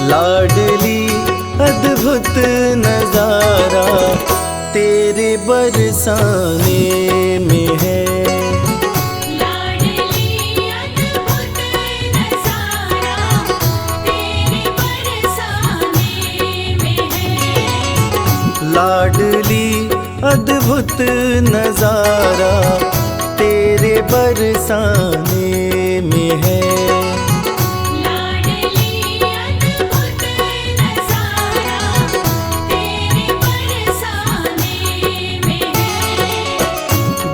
लाडली अद्भुत नजारा तेरे बरसाने में है। लाडली अद्भुत नजारा तेरे बरसाने में है। लाडली अद्भुत नजारा तेरे बरसाने में है।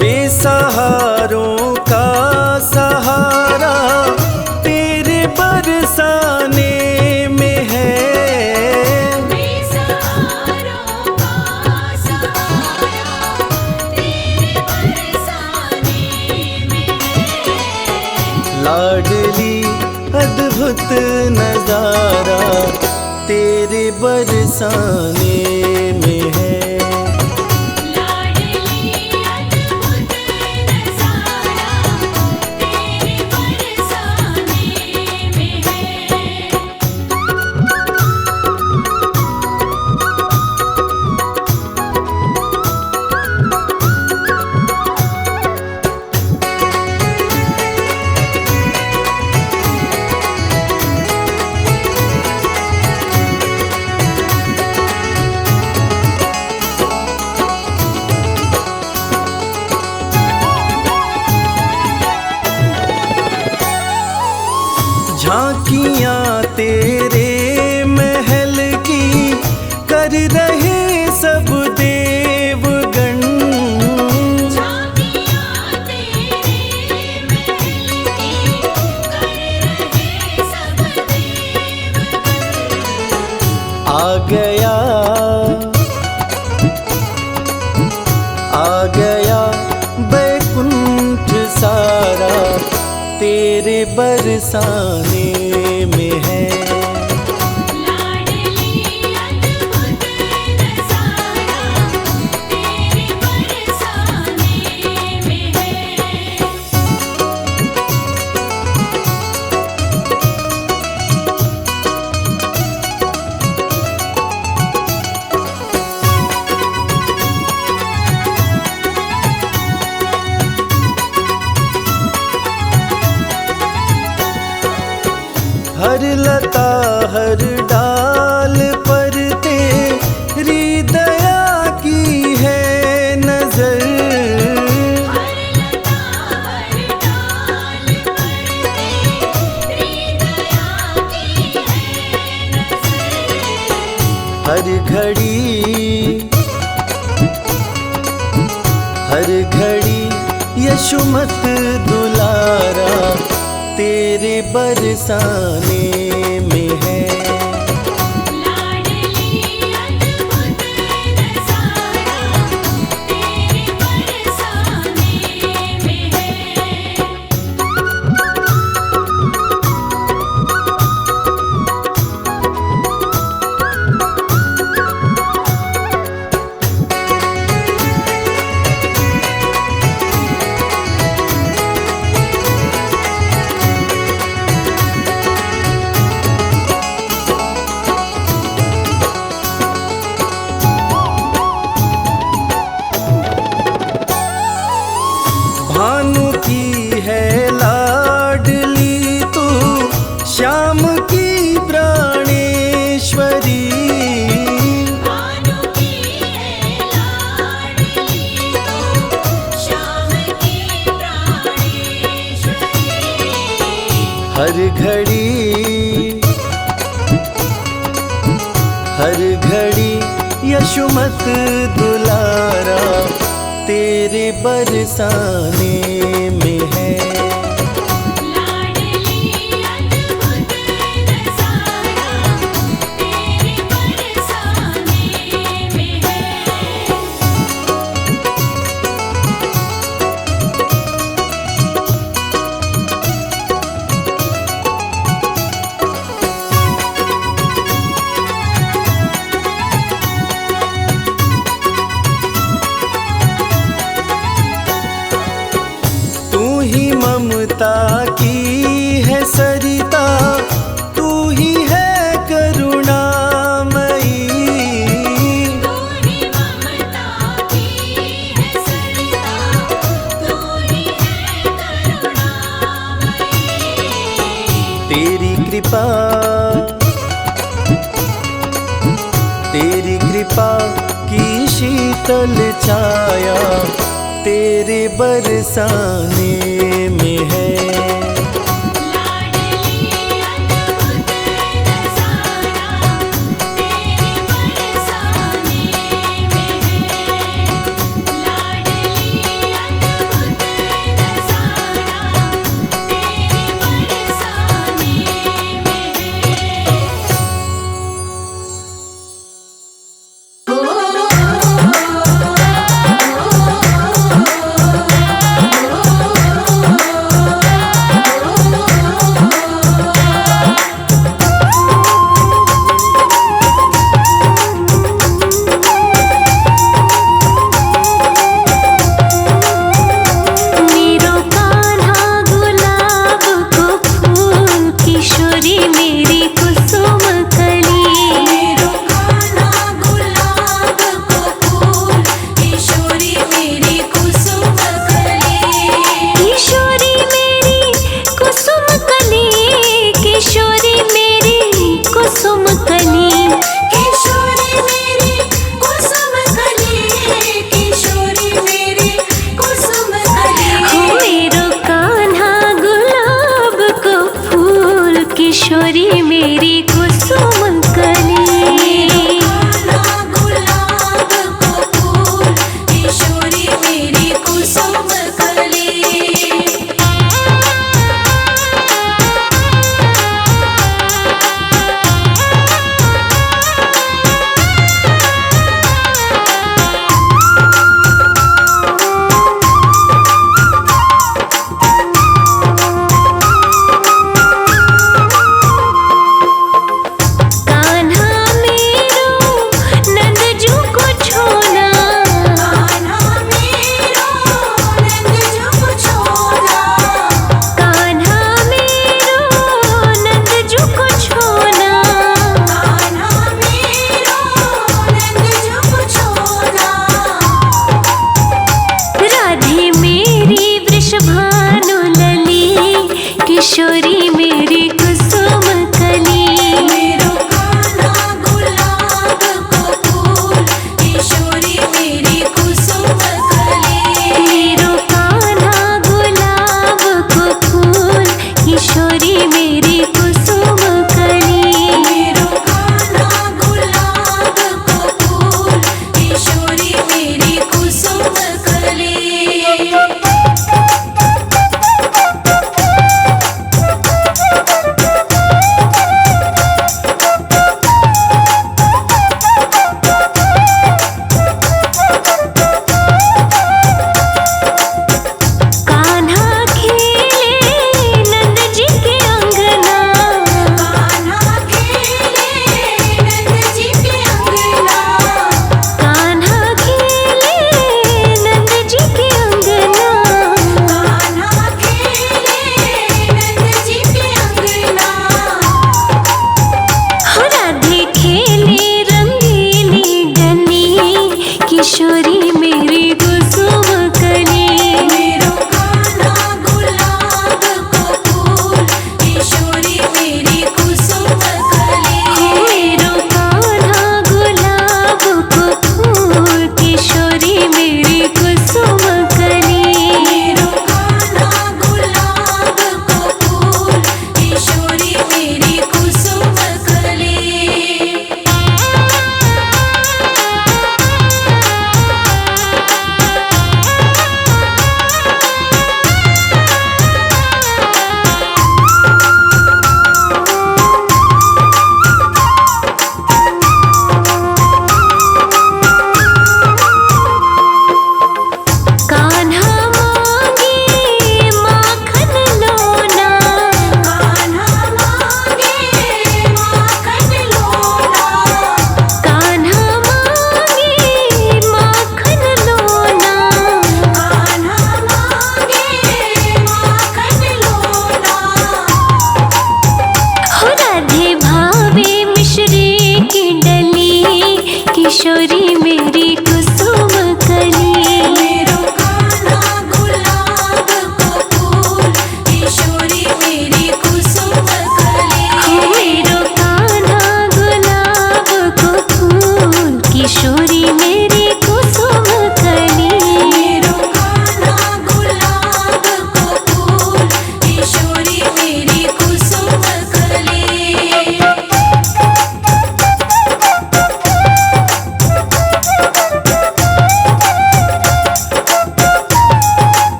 बेसहारों का सहारा तेरे बरसाने में है। बेसहारों का सहारा तेरे बरसाने में है। लाडली अद्भुत नजारा तेरे बरसाने में है। झांकियां तेरे महल की कर रहे सब देवगण। झांकियां तेरे महल की कर रहे सब देवगण। आ गया बैकुंठ सारा तेरे बरसाने में है। लाडली अद्भुत नजारा तेरे बरसाने में है। हर लता हर डाल पर तेरी दया की है नजर। हर लता हर डाल पर तेरी दया की है नजर। हर घड़ी यशोमत दुलारा तेरे बरसाने में है। लाडली अद्भुत नजारा तेरे बरसाने में है। भानु की है लाडली तू श्याम की प्राणेश्वरी। भानु की है लाडली तू श्याम की प्राणेश्वरी। हर घड़ी यशोमत दुलारा तेरे बरसाने में है। लाडली अद्भुत नजारा तेरे बरसाने में है। ममता की है सरिता तू ही है करुणा कृपा, तेरी कृपा की शीतल छाया तेरे बरसाने में है। लाडली अद्भुत नज़ारा तेरे बरसाने में है। लाडली अद्भुत नज़ारा तेरे बरसाने में मेरो कान्हा गुलाब को फूल किशोरी मेरी कुसुम कली। मेरो कान्हा गुलाब को फूल किशोरी मेरी कुसुम कली। किशोरी मेरी कुसुम कली, किशोरी मेरी कुसुम कली। किशोरी मेरी कुसुम कली, किशोरी मेरी कुसुम कली। हो मेरो कान्हा गुलाब को फूल किशोरी मेरी कुसुम कली। कान्हा गुलाब को फूल किशोरी मेरी कुसुम कली। कान्हा मेरो नंदजू को छोना। कान्हा मेरो नंदजू को छोना। कान्हा मेरो नंदजू को छोना। कान्हा मेरो नंदजू को छोना। राधे मेरी वृषभानु लली, किशोरी मेरी कुसुम कली। मेरो कान्हा गुलाब को फूल किशोरी मेरी कुसुम कली। मेरो कान्हा गुलाब को फूल किशोरी मेरी कुसुम कली। मेरो कान्हा गुलाब को फूल किशोरी मेरी कुसुम कली।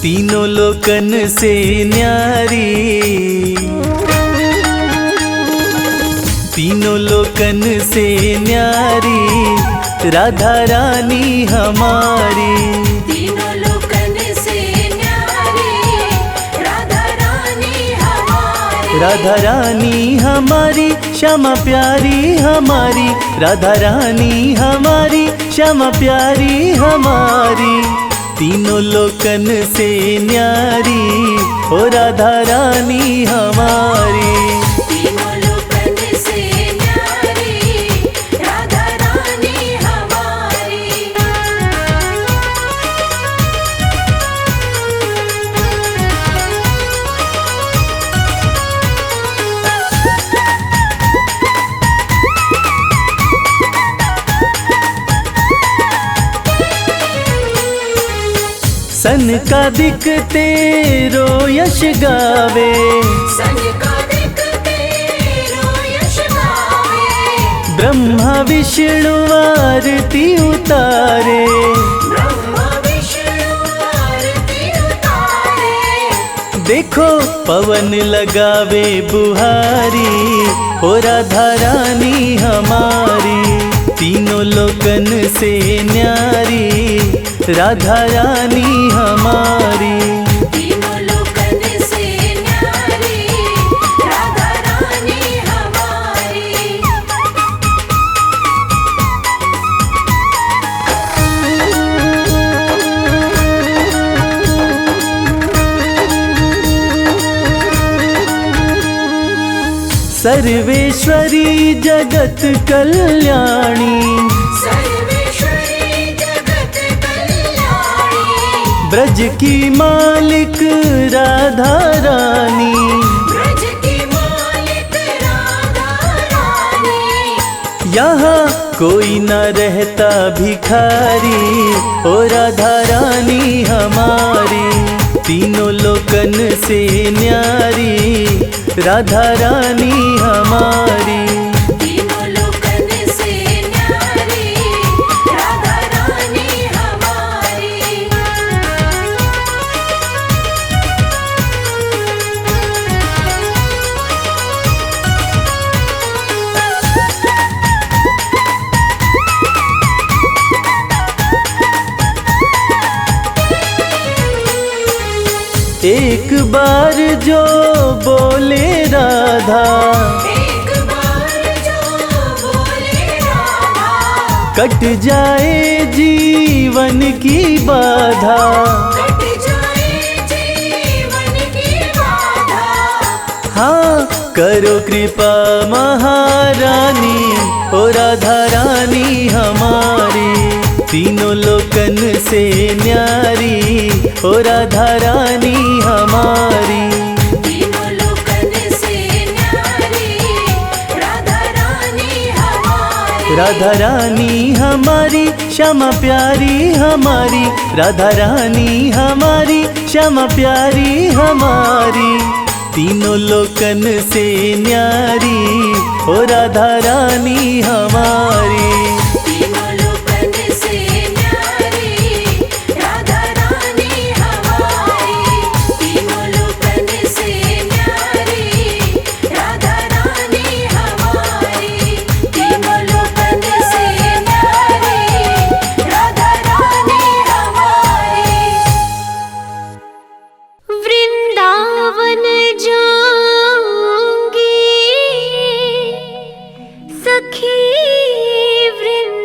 तीनों लोकन से न्यारी, तीनों लोकन से न्यारी राधा रानी हमारी। तीनों लोकन से न्यारी राधा रानी हमारी। राधा रानी हमारी श्यामा प्यारी हमारी, राधा रानी हमारी श्यामा प्यारी हमारी। तीनों लोकन से न्यारी ओ राधा रानी हमारी। तीनों लोकन से न्यारी राधा रानी हमारी। सन का दिखते रो यश गावे, सन का दिखते रो यश गावे। ब्रह्मा विष्णु आरती उतारे, ब्रह्मा विष्णु आरती उतारे। देखो पवन लगावे बुहारी ओ राधा रानी हमारी। तीनों लोकन से न्यारी राधा रानी हमारी। तीनों लोकन से न्यारी राधा रानी हमारी। सर्वेश्वरी जगत कल्याणी, सर्वेश्वरी जगत कल्याणी। ब्रज की मालिक राधा रानी। ब्रज की मालिक राधा रानी। यहाँ कोई न रहता भिखारी ओ राधा रानी हमारी। तीनों लोकन से न्यारी राधा रानी हमारी। तीनों लोकन से न्यारी राधा रानी हमारी। एक बार जो बोले राधा, एक बार जो बोले राधा। कट जाए जीवन की बाधा। कट जाए जीवन की बाधा। हाँ करो कृपा महारानी ओ राधा रानी हमारी। तीनों लोकन से न्यारी ओ राधा रानी हमारी। तीनों लोकन से न्यारी राधा रानी हमारी। राधा रानी हमारी श्यामा प्यारी हमारी, राधा रानी हमारी श्यामा प्यारी हमारी। तीनों लोकन से न्यारी ओ राधा रानी हमारी। तीनों लोकन से न्यारी राधा रानी हमारी। तीनों लोकन से न्यारी राधा रानी हमारी। तीनों लोकन से न्यारी राधा रानी हमारी। वृंदावन जाऊंगी सखी वृंदावन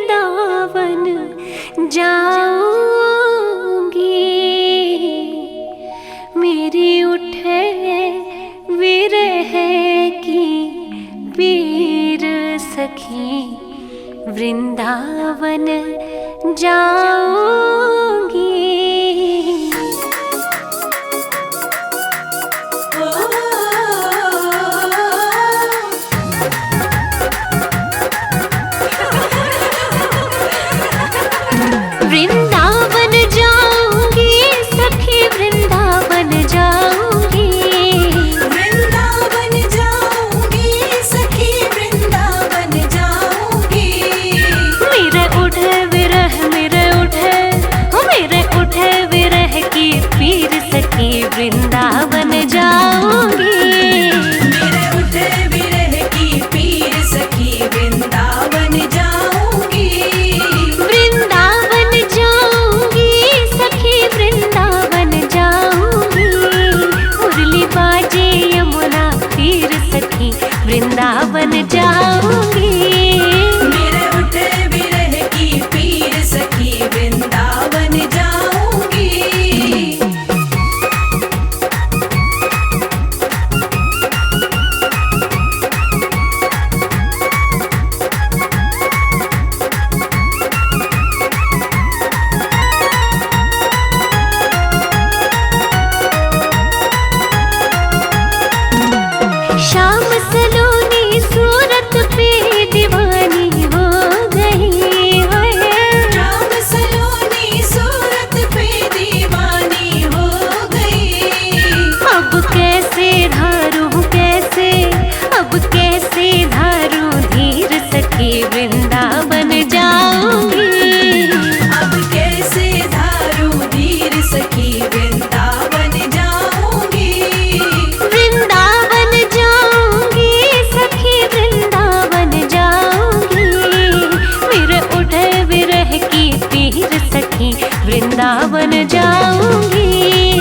वृंदावन जाऊंगी।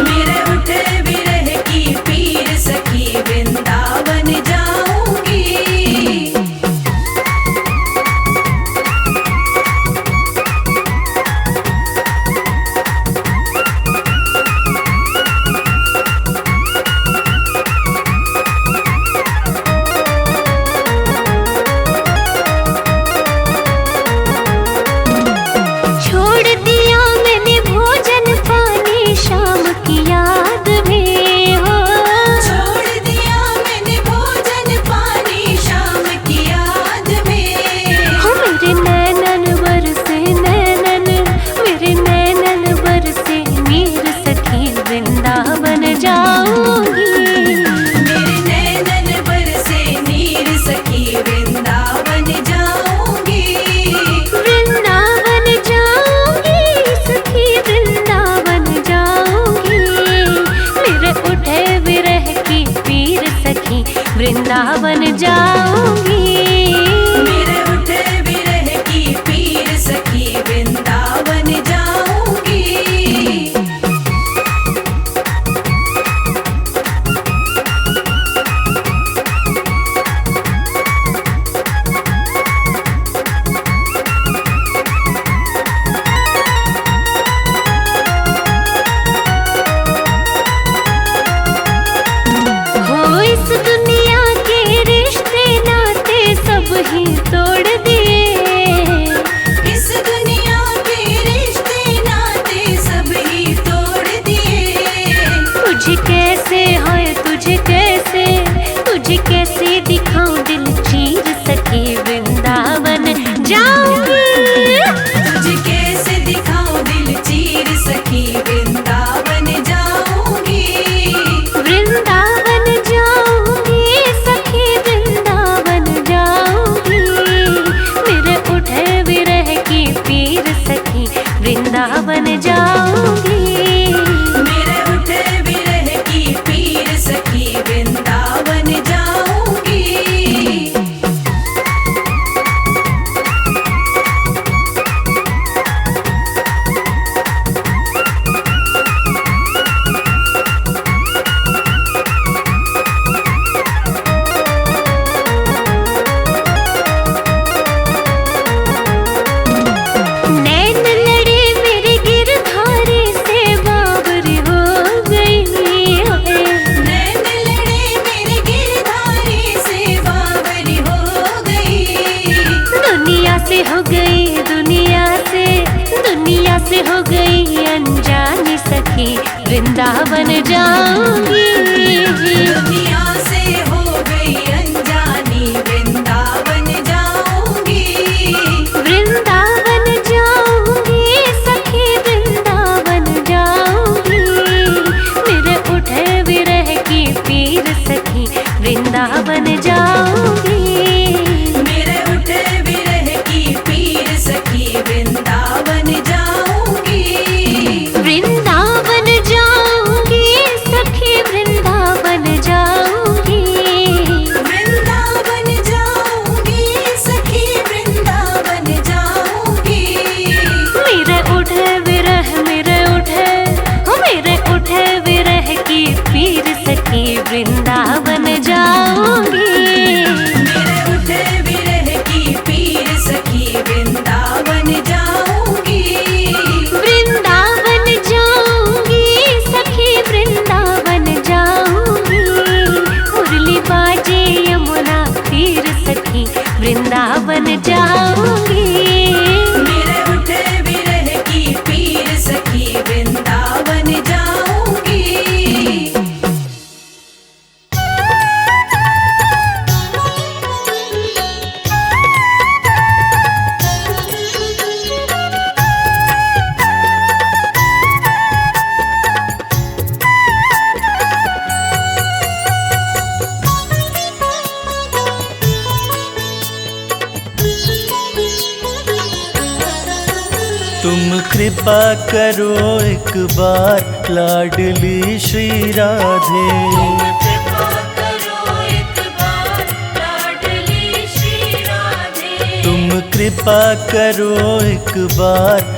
मेरे उठे विरह की पीर सखी वृंदावन जाऊंगी। छोड़ दिया मैंने भोजन पानी शाम की याद में हो। छोड़ दिया मैंने भोजन पानी शाम की याद में। हो मेरे नैनन बरसे नैनन, मेरे नैनन बरसे नीर सखी वृंदावन जाऊंगी। मेरे नैनन बरसे नीर सखी वृंदावन जाऊंगी। वृंदावन जाऊंगी सखी वृंदावन जाऊंगी। मेरे उठे विरह की पीर सखी वृंदावन जाऊंगी। मेरे उठे विरह की पीर सखी वृंदावन जाऊंगी। हो इस दुनिया के रिश्ते नाते सब ही तोड़ दिए। इस दुनिया के रिश्ते नाते सब ही तोड़ दिए। तुझे कैसे है तुझे कैसे दिखाऊं दिल चीर सखी वृंदावन जाऊंगी। तुझे कैसे दिखाऊं दिल चीर सखी वृंदावन जाऊंगी। वृंदावन जाऊंगी सखी वृंदावन जाऊंगी। मेरे उठे विरह की पीर सखी वृंदावन जाऊंगी। मेरे उठे विरह की पीर सखी वृंदावन जाऊंगी। नैन लड़े मेरे गिरधारी से बावरी हो गई है। नैन लड़े मेरे गिरधारी से बावरी हो गई। दुनिया से हो गई अनजानी सखी वृंदावन जाऊंगी। दुनिया से हो गई अनजानी वृंदावन जाऊंगी। वृंदावन जाऊंगी सखी वृंदावन जाऊंगी। मेरे उठे विरह की पीर सखी वृंदावन जाऊंगी। मेरे उठे विरह की पीर सखी वृंदावन जाऊंगी। वृंदावन जाऊंगी सखी वृंदावन जाऊंगी। वृंदावन जाऊंगी सखी वृंदावन जाऊंगी। मेरे उठे विरह की पीर सखी वृंदावन जाऊंगी। मेरे उठे विरह की पीर सखी वृंदावन जाऊंगी। वृंदावन जाऊंगी सखी वृंदावन जाऊंगी। मुरली बाजे यमुना तीर सखी वृंदावन जाऊंगी। मेरे उठे विरह की पीर सखी वृंदावन जाऊंगी। तुम कृपा करो एक बार लाडली श्री राधे। तुम कृपा करो एक बार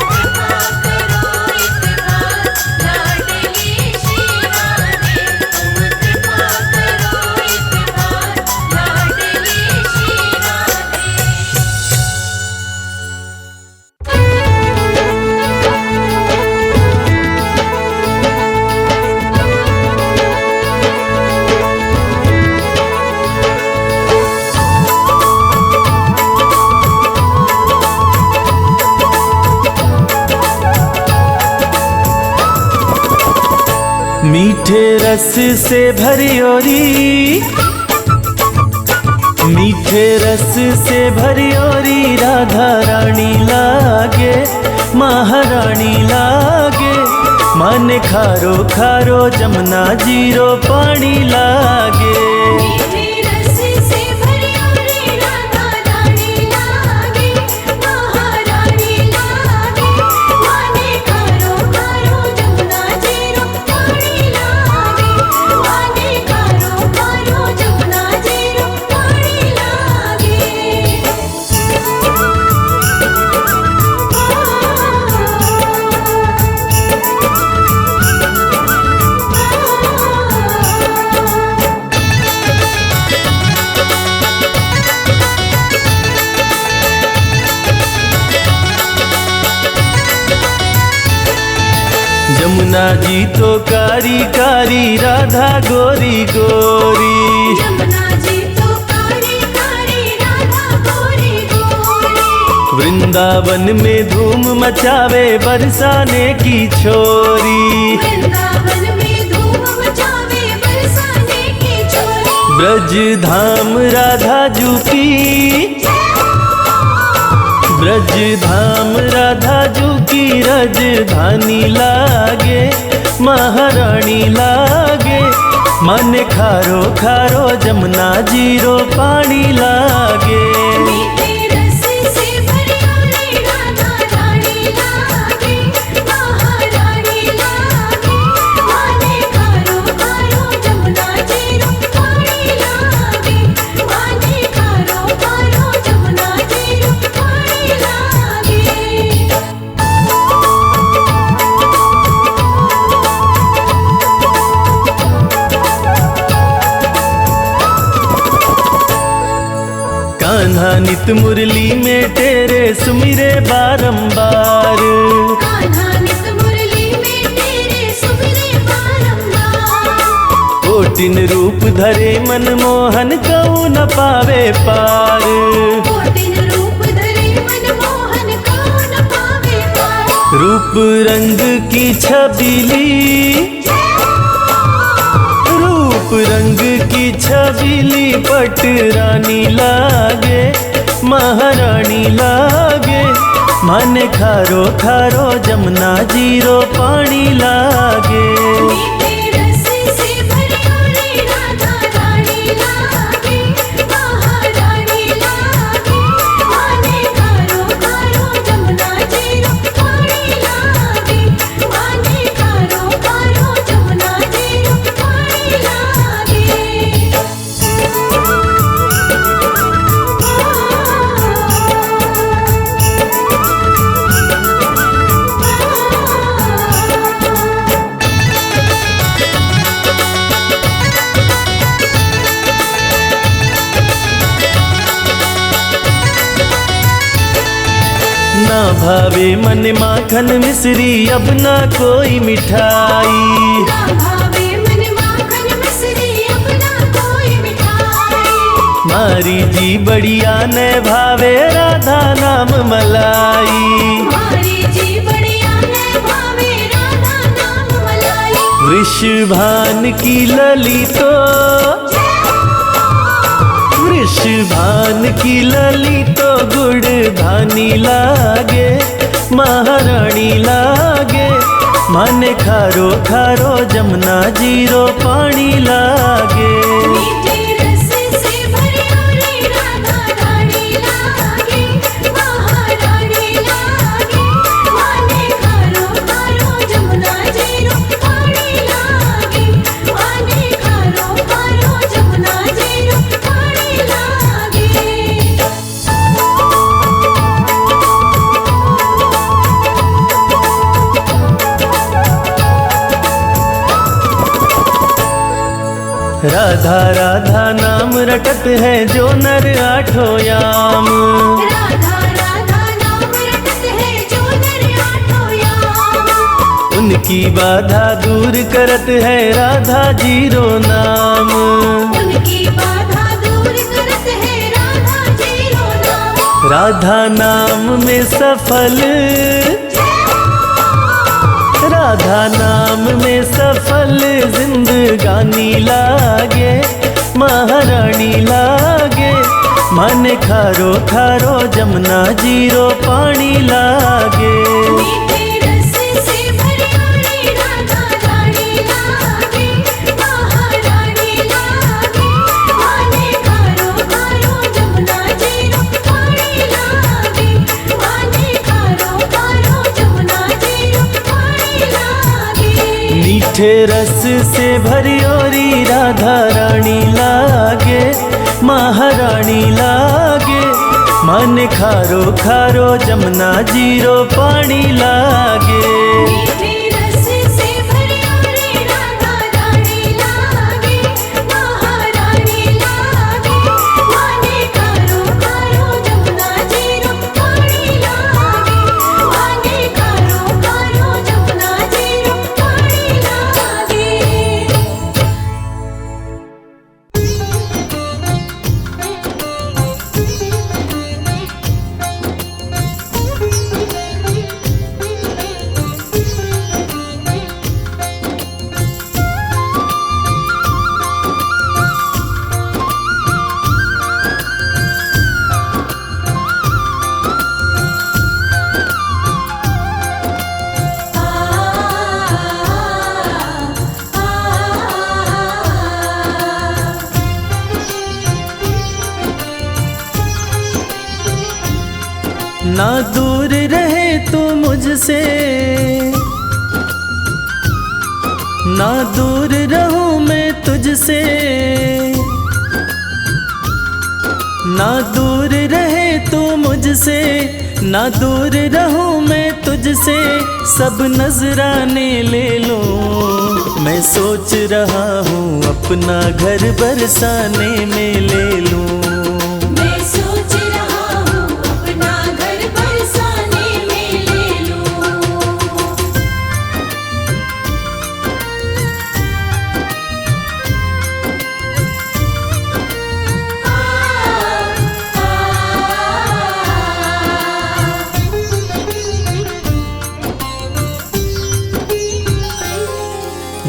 कृपा करो एक बार लाडली श्री राधे तुम मीठे रस से भरी ओरी, मीठे रस से भरी ओरी राधा रानी लागे, महारानी लागे। मन खारो खारो जमुना जीरो पानी लागे। मीठे रस से भरी ओरी राधा रानी लागे, महारानी लागे। माने खारो खारो जमुना जीरो पानी लागे, माने खारो खारो जमुना जीरो पानी लागे। जमुना जी तो कारी कारी राधा गोरी गोरी। जमुना जी तो कारी कारी राधा गोरी गोरी। वृंदावन में धूम मचावे बरसाने की छोरी। वृंदावन में धूम मचावे बरसाने की छोरी। ब्रज धाम राधा जू की, ब्रज धाम राधा जू की राजधानी लागे, महारानी लागे। मन खारो खारो जमुना जीरो पानी लागे। मीठे रस से भरी ओरी राधा रानी लागे, महारानी लागे। माने खारो खारो जमुना जीरो पानी लागे, माने खारो खारो जमुना जीरो पानी लागे। कान्हा नित मुरली में तेरे सुमिरे बारंबार। कान्हा नित मुरली में तेरे सुमिरे बारंबार। कोटिन रूप धरे मनमोहन कऊ न पावे पार। कोटिन रूप धरे मनमोहन कऊ न पावे पार। रूप रंग की छबीली, रूप रंग की छबीली पट रानी लागे, महारानी लागे। मन खारो खारो जमुना जीरो पानी लागे। मीठे रस से भरी ओरी राधा रानी लागे, महारानी लागे। माने खारो खारो जमुना जीरो पानी लागे, माने खारो खारो जमुना जीरो पानी लागे। ना भावे मन माखन मिश्री अब ना कोई मिठाई। ना भावे मन माखन मिश्री अब ना कोई मिठाई। मारी जी बढ़िया न भावे राधा नाम मलाई। हमारी जी बढ़िया न भावे राधा नाम मलाई। वृषभान की लली तो, वृषभान की लली तो गुड़ धानी लागे, महारानी लागे। मन खारो खारो जमुना जीरो पानी लागे। मीठे रस से भरी ओरी राधा रानी लागे, महारानी लागे। माने खारो खारो जमुना जीरो पानी लागे, माने खारो खारो जमुना जीरो पानी लागे। राधा राधा नाम रटत है जो नर आठों याम। राधा राधा नाम रटत है जो नर आठों याम। उनकी बाधा दूर करत है राधा जीरो नाम। उनकी बाधा दूर करत है राधा जीरो नाम। राधा नाम में सफल, राधा नाम में सफल जिंदगानी लागे, महारानी लागे। मन खारो खारो जमुना जीरो पानी लागे। मीठे रस से भरियोरी राधा रानी लागे, महारानी लागे। माने खारो खारो जमुना जीरो पानी लागे, माने खारो खारो जमुना जीरो पानी लागे। मीठे रस से भरियोरी राधा रानी लागे, महारानी लागे। मन खारो खारो जमुना जीरो पानी लागे। मीठे रस से भरियोरी राधा रानी लागे, महारानी लागे। माने खारो खारो जमुना जीरो पानी लागे, माने खारो खारो जमुना जीरो पानी लागे। ना दूर रहे तू मुझसे, ना दूर रहूं मैं तुझसे। ना दूर रहे तू मुझसे, ना दूर रहूं मैं तुझसे। सब नजराने ले लो, मैं सोच रहा हूँ अपना घर बरसाने में ले लूं। मैं सोच रहा हूँ अपना घर बरसाने में ले लूं।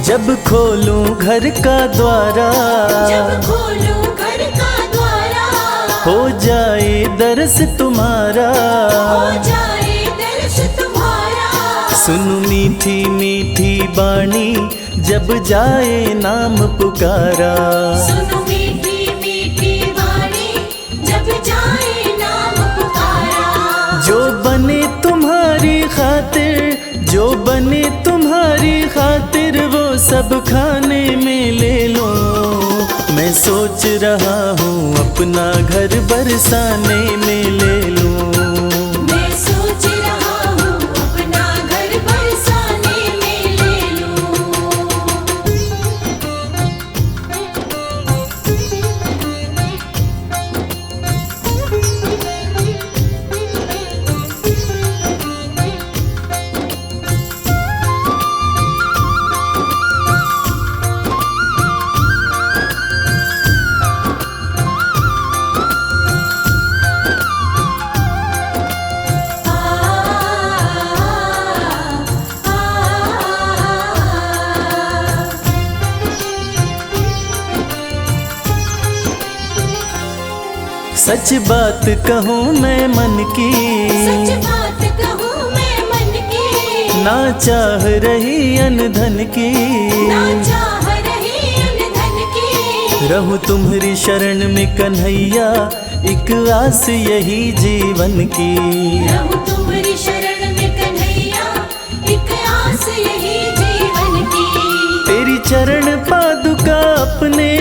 जब खोलूं घर का द्वारा, जब खोलूं घर का द्वारा, हो जाए दर्श तुम्हारा। हो जाए दर्श तुम्हारा। सुनु मीठी मीठी बाणी, जब जाए नाम पुकारा। सुनो मीठी मीठी वाणी, जब जाए नाम पुकारा। जो बने तुम्हारी खातिर, जो बने तुम्हारी खातिर, वो सब खाने में ले लो। मैं सोच रहा हूँ अपना घर बरसाने में ले लूं। मैं सोच रहा हूँ अपना घर बरसाने में ले लूं। सच बात कहूँ मैं मन की, सच बात कहूँ मैं मन की। ना चाह रही अनधन की, ना चाह रही अनधन की। रहूं तुम्हारी शरण में कन्हैया, एक आस यही जीवन की। रहूं तुम्हारी शरण में कन्हैया, एक आस यही जीवन की। तेरी चरण पादुका अपने,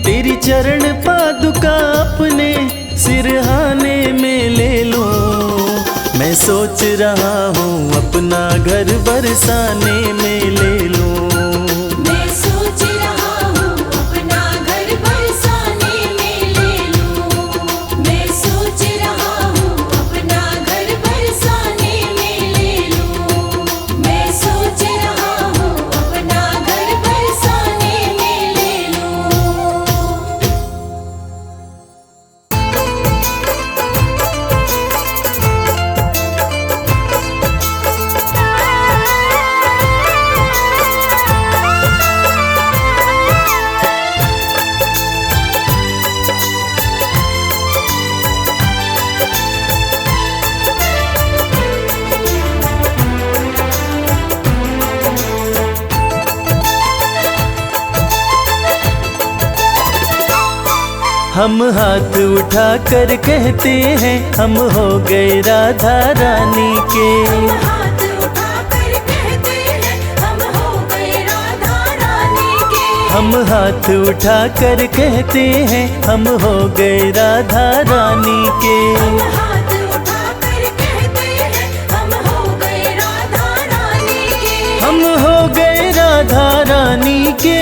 तेरी चरण पादुका अपने सिरहाने में ले लूं। मैं सोच रहा हूँ अपना घर बरसाने में ले लूं। मैं सोच रहा हूँ अपना घर बरसाने में ले लूं। मैं सोच रहा हूँ अपना घर बरसाने में ले लूं। मैं सोच रहा हूँ अपना घर बरसाने में ले लूं। हम हाथ उठा कर कहते हैं हम हो गए राधा रानी के। हाथ उठाकर कहते हैं हम हो गए राधा रानी के। हम हाथ उठा कर कहते हैं हम हो गए राधा रानी के। हाथ उठाकर कहते हैं हम हो गए राधा रानी के। हम हो गए राधा रानी के।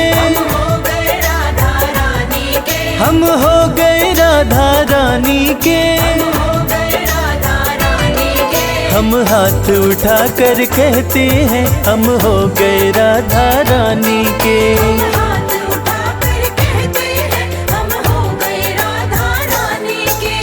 हो गए राधा रानी के। हम हो गए राधा रानी के। हो गए राधा रानी के। हम हाथ उठा कर कहते हैं हम हो गए राधा रानी के। हाथ उठाकर कहते हैं हम हो गए राधा रानी के।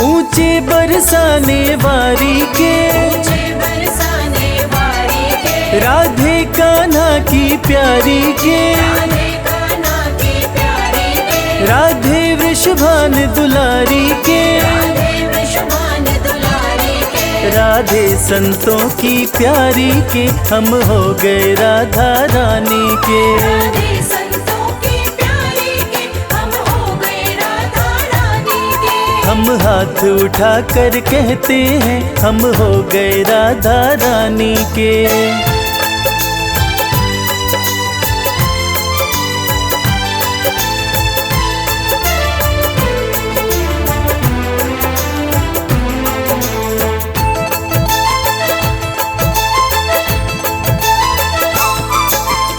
ऊंचे बरसाने वारी के ऊंचे बरसाने वारी के। राधे कान्हा की प्यारी के। राधे कान्हा की प्यारी के। राधे वृषभान दुलारी के। राधे वृषभान दुलारी के। राधे संतों की प्यारी के हम हो गए राधा रानी के। राधे संतों की प्यारी के हम हो गए राधा रानी के। हम हाथ उठा कर कहते हैं हम हो गए राधा रानी के।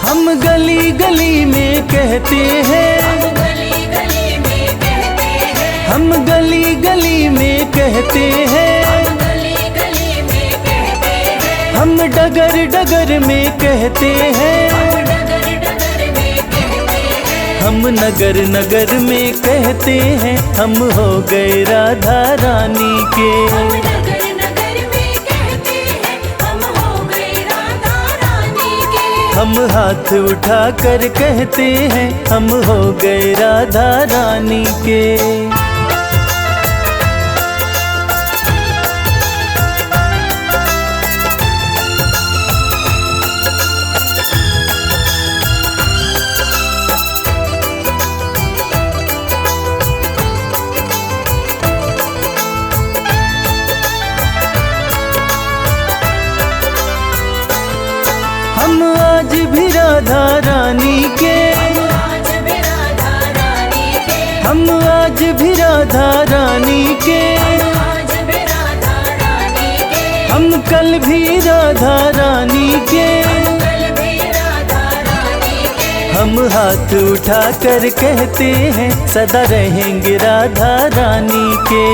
हम गली गली में कहते हैं गली गली में कहते हैं। हम गली गली में कहते हैं। गली गली में कहते हैं। हम डगर डगर में कहते हैं। डगर डगर में कहते हैं। हम नगर नगर में कहते हैं हम हो गए राधा रानी के। नगर नगर में कहते हैं हम हो गए राधा रानी के। हम हाथ उठा कर कहते हैं हम हो गए राधा रानी के। हम आज भी राधा रानी के। आज भी राधा रानी के। हम आज भी राधा रानी के। आज भी राधा रानी के। हम कल भी राधा रानी के। कल भी राधा रानी के। हम हाथ उठा कर कहते हैं सदा रहेंगे राधा रानी के।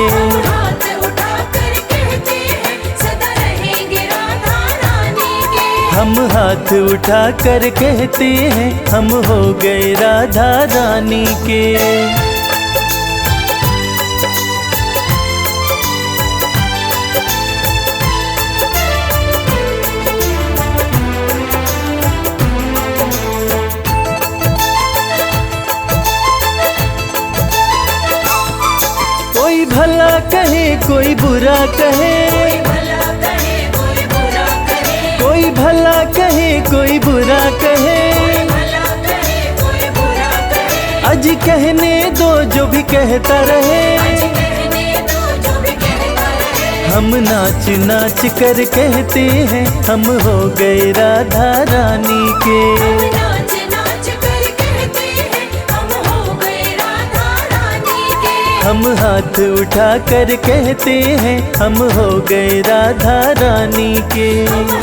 हाथ उठाकर कहते हैं सदा रहेंगे राधा रानी के। हम हाथ उठा कर कहते हैं हम हो गए राधा रानी के। कोई भला कहे कोई बुरा कहे। भला कहे कोई बुरा कहे। कोई भला कहे कोई बुरा कहे। भला कहे कोई बुरा कहे। आज कहने दो जो भी कहता रहे। कहने दो जो भी कहता रहे। हम नाच नाच कर कहते हैं हम हो गए राधा रानी के। नाच नाच कर कहते हैं हम हो गए राधा रानी के। हम हाथ उठा कर कहते हैं हम हो गए राधा रानी के।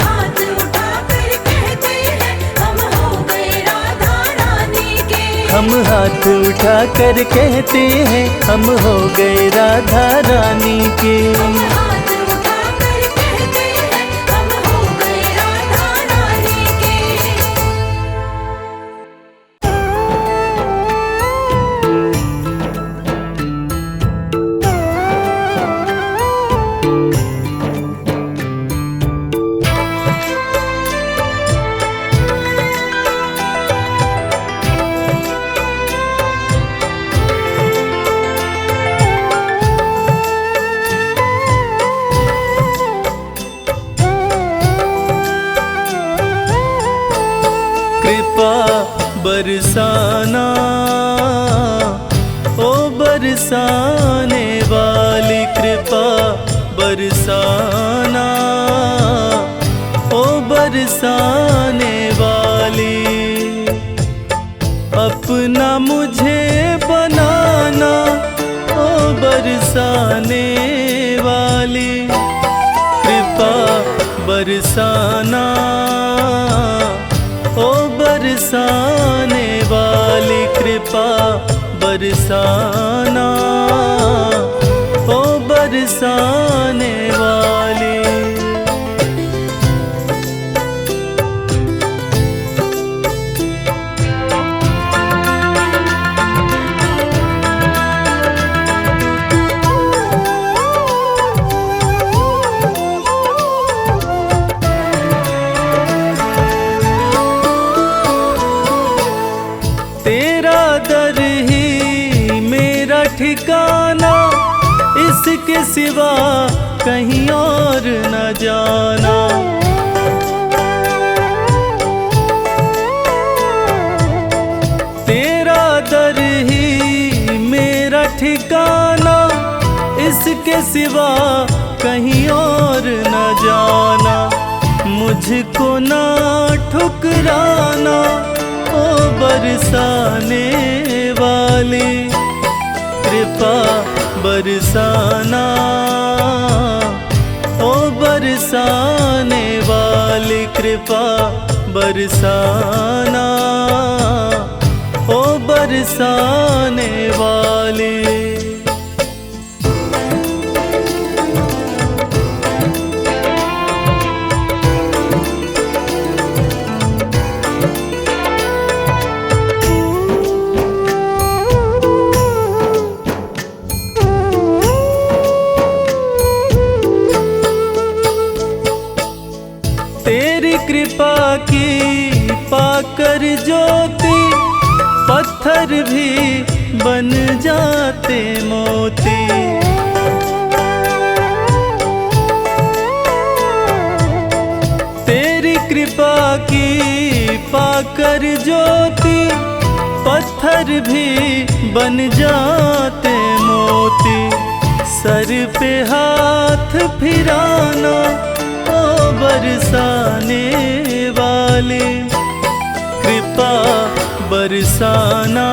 हाथ उठाकर कहते हैं हम हो गए राधा रानी के। हम हाथ उठा कर कहते हैं हम हो गए राधा रानी के। हाथ उठाकर कहते हैं हम हो गए राधा रानी के। बरसाना, ओ बरसाने वाली कृपा बरसाना, ओ बरसाने वाली। अपना मुझे बनाना, ओ बरसाने वाली कृपा बरसाना, ओ बरसाने वाली कृपा बरसाना, ओ बरसाने वाली। तेरा दर ही मेरा ठिकाना, इसके सिवा कहीं और न जाना। तेरा दर ही मेरा ठिकाना, इसके सिवा कहीं और न जाना। मुझको ना ठुकराना, ओ बरसाने वाली कृपा बरसाना, ओ बरसाने वाली कृपा बरसाना, ओ बरसाने वाली। तेरी कृपा की पाकर ज्योति, पत्थर भी बन जाते मोती। तेरी कृपा की पाकर ज्योति, पत्थर भी बन जाते मोती। सर पे हाथ फिराना, ओ बरसाने वाली कृपा बरसाना,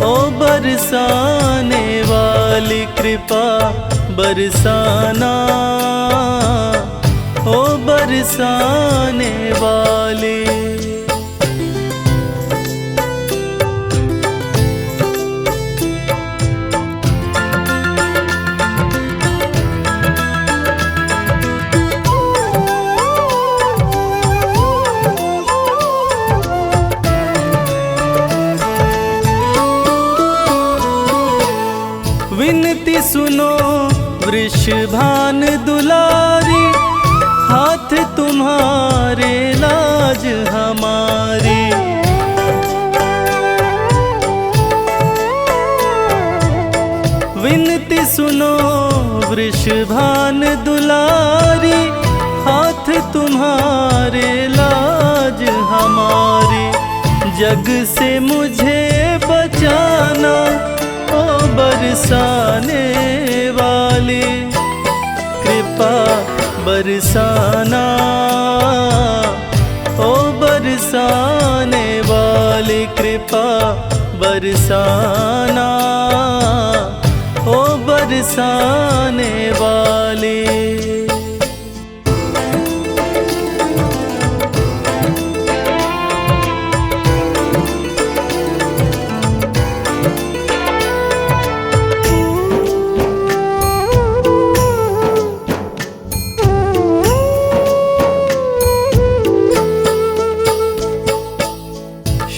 ओ बरसाने वाली कृपा बरसाना, ओ बरसाने वाली। विनती सुनो वृषभान दुलारी, हाथ तुम्हारे लाज हमारी। विनती सुनो वृषभान दुलारी, हाथ तुम्हारे लाज हमारी। जग से मुझे बचाना, ओ बरसाने वाली कृपा बरसाना, ओ बरसाने वाली कृपा बरसाना, ओ बरसाने वाली।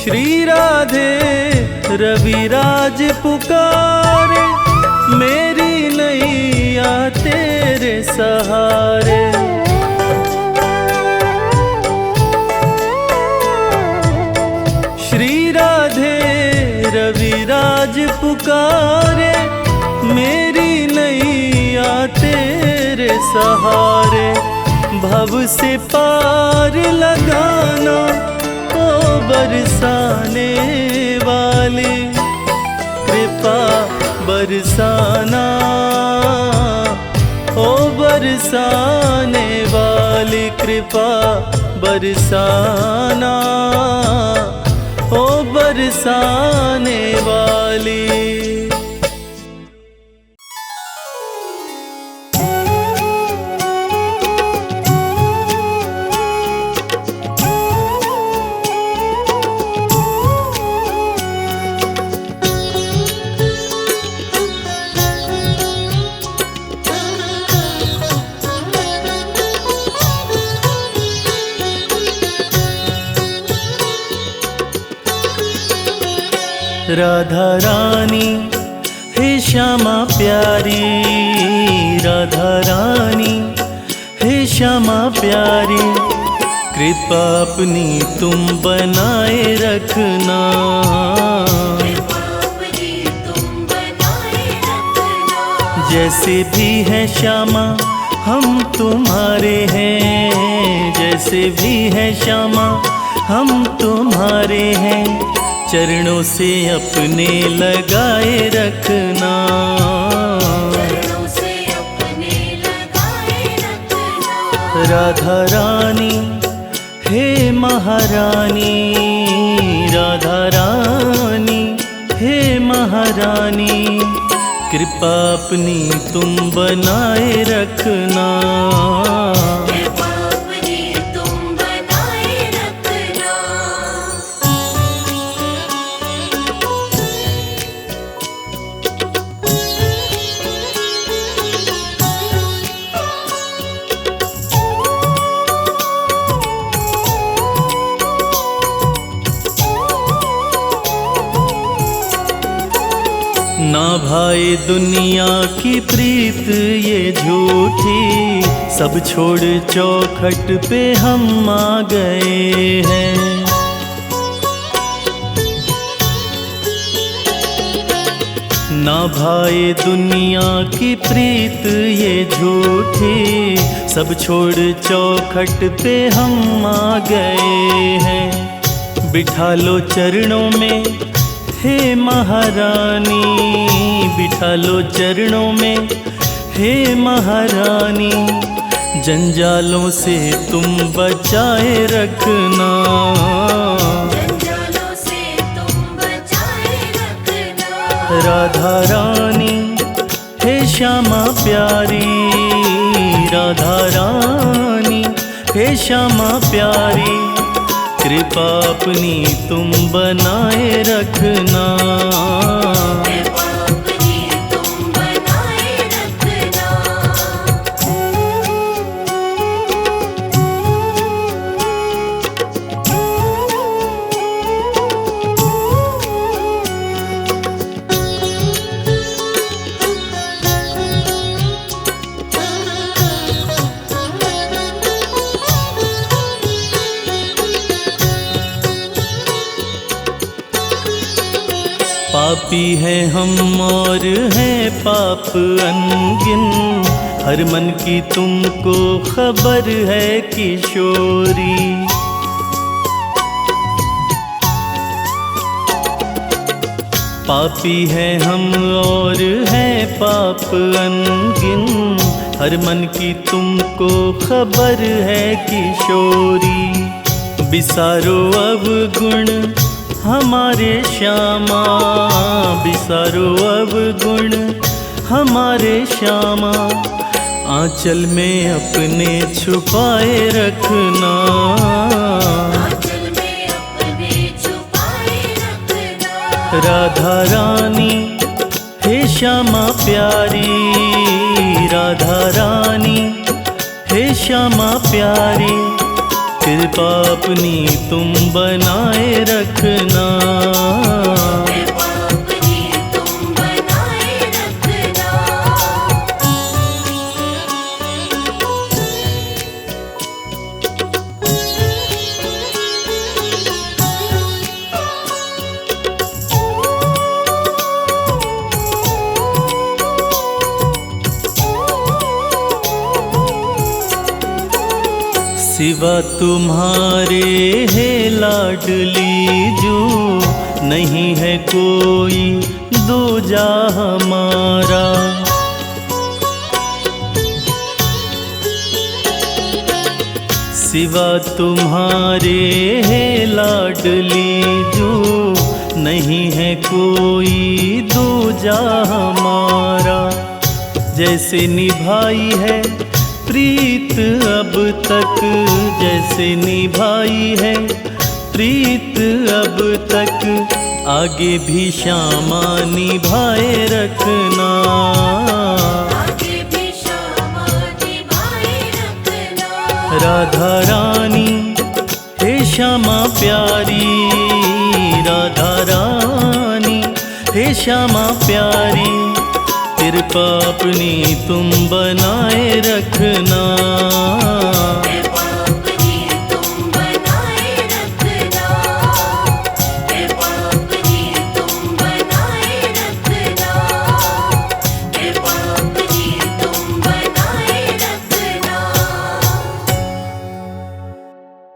श्री राधे रविराज पुकारे, मेरी नैया तेरे सहारे। श्री राधे रविराज पुकारे, मेरी नैया तेरे सहारे। भव से पार लगाना, ओ बरसाने वाली कृपा बरसाना, ओ बरसाने वाली कृपा बरसाना, ओ बरसाने वाली। राधा रानी हे श्यामा प्यारी, राधा रानी हे श्यामा प्यारी, कृपा अपनी तुम बनाए रखना, जैसे भी है श्यामा हम तुम्हारे हैं, जैसे भी है श्यामा हम तुम्हारे हैं, चरणों से अपने लगाए रखना, चरणों से अपने लगाए रखना। राधा रानी हे महारानी, राधा रानी हे महारानी, कृपा अपनी तुम बनाए रखना, ना भाई दुनिया की प्रीत ये झूठी, सब छोड़ चौखट पे हम आ गए हैं, ना भाई दुनिया की प्रीत ये झूठी, सब छोड़ चौखट पे हम आ गए हैं, बिठा लो चरणों में हे महारानी, बिठा लो चरणों में हे महारानी, जंजालों से तुम बचाए रखना, जंजालों से तुम बचाए रखना। राधा रानी हे श्यामा प्यारी, राधा रानी हे श्यामा प्यारी, कृपा अपनी तुम बनाए रखना, कृपा अपनी तुम बनाए रखना। पापी है हम और है पाप अनगिन, हर मन की तुमको खबर है किशोरी, पापी है हम और है पाप अनगिन, हर मन की तुमको खबर है किशोरी, बिसारो अब गुण हमारे श्यामा, बिसारो अब गुण हमारे श्यामा, आंचल में अपने छुपाए रखना, आंचल में अपने छुपाए रखना। राधा रानी हे श्यामा प्यारी, राधा रानी हे श्यामा प्यारी, कृपा अपनी तुम बनाए रखना, कृपा अपनी तुम बनाए रखना। सिवा तुम्हारे है लाडली जो, नहीं है कोई दूजा हमारा। सिवा तुम्हारे है लाडली जो, नहीं है कोई दूजा हमारा। जैसे निभाई है प्रीत अब तक, जैसे निभाई है प्रीत अब तक, आगे भी श्यामा निभाए रखना। आगे भी श्यामा निभाए रखना। राधा रानी हे श्यामा प्यारी, राधा रानी हे श्यामा प्यारी, कृपा अपनी तुम बनाए रखना।